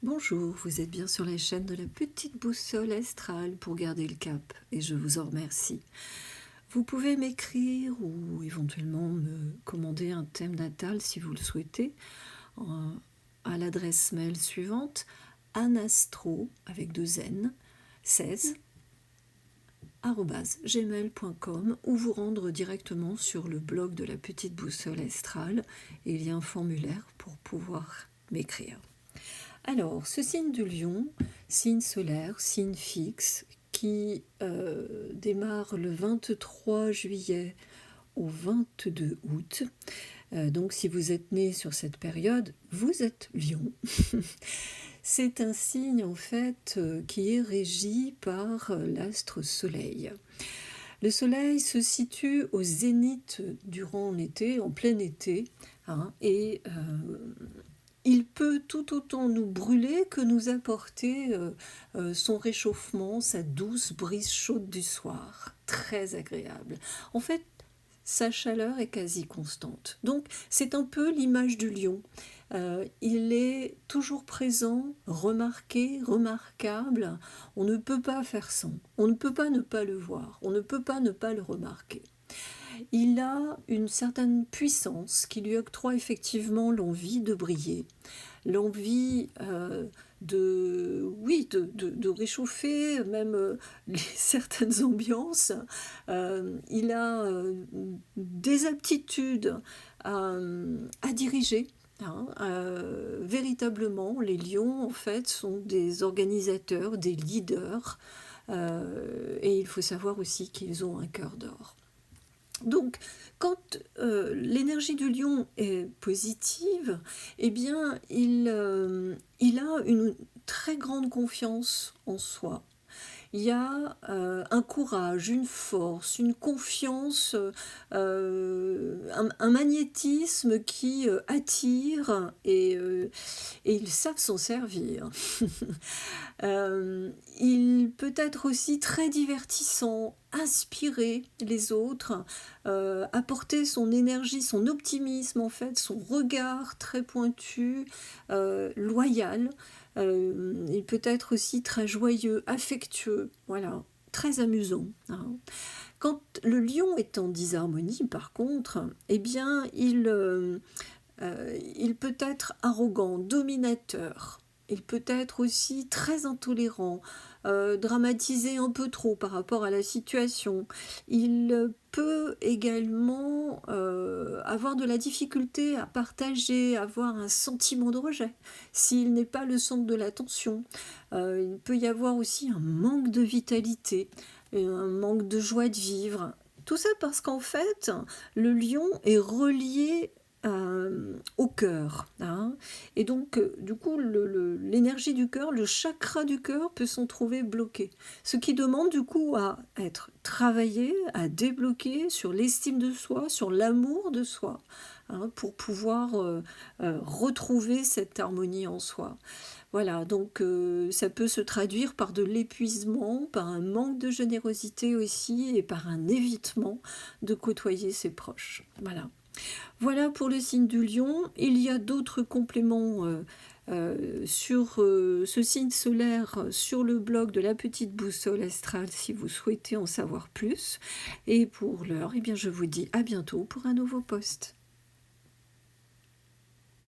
Bonjour, vous êtes bien sur la chaîne de la petite boussole astrale pour garder le cap et je vous en remercie. Vous pouvez m'écrire ou éventuellement me commander un thème natal si vous le souhaitez à l'adresse mail suivante anastro avec 2 n 16 gmail.com ou vous rendre directement sur le blog de la petite boussole astrale et il y a un formulaire pour pouvoir m'écrire. Alors, ce signe du lion, signe solaire, signe fixe, qui démarre le 23 juillet au 22 août. Donc, si vous êtes né sur cette période, vous êtes lion. C'est un signe, en fait, qui est régi par l'astre soleil. Le soleil se situe au zénith durant l'été, en plein été, et il peut tout autant nous brûler que nous apporter son réchauffement, sa douce brise chaude du soir, très agréable. En fait, sa chaleur est quasi constante. Donc, c'est un peu l'image du lion. Il est toujours présent, remarqué, remarquable. On ne peut pas faire sans. On ne peut pas ne pas le voir. On ne peut pas ne pas le remarquer. Il a une certaine puissance qui lui octroie effectivement l'envie de briller, l'envie de réchauffer même certaines ambiances. Il a des aptitudes à diriger. Véritablement, les lions, en fait, sont des organisateurs, des leaders, et il faut savoir aussi qu'ils ont un cœur d'or. Donc, quand l'énergie du lion est positive, eh bien, il a une très grande confiance en soi. Il y a un courage, une force, une confiance, un magnétisme qui attire et ils savent s'en servir. Il peut être aussi très divertissant, inspirer les autres, apporter son énergie, son optimisme en fait, son regard très pointu, loyal. Il peut être aussi très joyeux, affectueux, voilà, très amusant. Quand le lion est en disharmonie, par contre, eh bien, il peut être arrogant, dominateur. Il peut être aussi très intolérant, dramatiser un peu trop par rapport à la situation. Il peut également avoir de la difficulté à partager, avoir un sentiment de rejet, s'il n'est pas le centre de l'attention. Il peut y avoir aussi un manque de vitalité, un manque de joie de vivre. Tout ça parce qu'en fait, le lion est relié au cœur. Et donc, du coup, l'énergie du cœur, le chakra du cœur peut s'en trouver bloqué. Ce qui demande du coup à être travaillé, à débloquer sur l'estime de soi, sur l'amour de soi, pour pouvoir retrouver cette harmonie en soi. Voilà, donc ça peut se traduire par de l'épuisement, par un manque de générosité aussi et par un évitement de côtoyer ses proches. Voilà pour le signe du lion. Il y a d'autres compléments sur ce signe solaire sur le blog de la petite boussole astrale si vous souhaitez en savoir plus. Et pour l'heure, eh bien, je vous dis à bientôt pour un nouveau post.